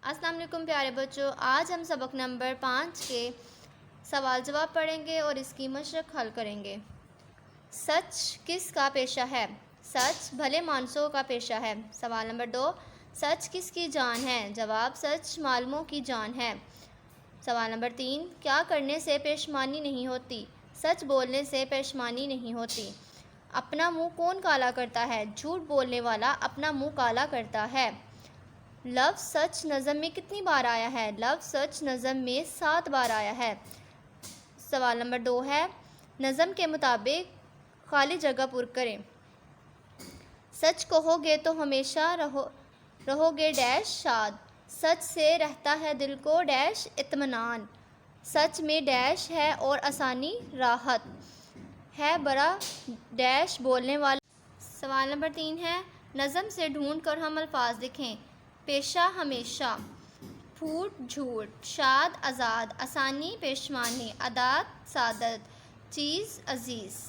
السلام علیکم پیارے بچوں، آج ہم سبق نمبر 5 کے سوال جواب پڑھیں گے اور اس کی مشق حل کریں گے۔ سچ کس کا پیشہ ہے؟ سچ بھلے مانسوں کا پیشہ ہے۔ سوال نمبر 2، سچ کس کی جان ہے؟ جواب، سچ معلوموں کی جان ہے۔ سوال نمبر 3، کیا کرنے سے پشیمانی نہیں ہوتی؟ سچ بولنے سے پشیمانی نہیں ہوتی۔ اپنا منہ کون کالا کرتا ہے؟ جھوٹ بولنے والا اپنا منہ کالا کرتا ہے۔ لفظ سچ نظم میں کتنی بار آیا ہے؟ لفظ سچ نظم میں 7 بار آیا ہے۔ سوال نمبر 2 ہے، نظم کے مطابق خالی جگہ پر کریں۔ سچ کہو گے تو ہمیشہ رہو گے ڈیش شاد، سچ سے رہتا ہے دل کو ڈیش اطمینان، سچ میں ڈیش ہے اور آسانی راحت ہے برا ڈیش بولنے والا۔ سوال نمبر 3 ہے، نظم سے ڈھونڈ کر ہم الفاظ لکھیں۔ پیشہ ہمیشہ، پھوٹ جھوٹ، شاد آزاد، آسانی پشیمانی، عادت سعادت، چیز عزیز۔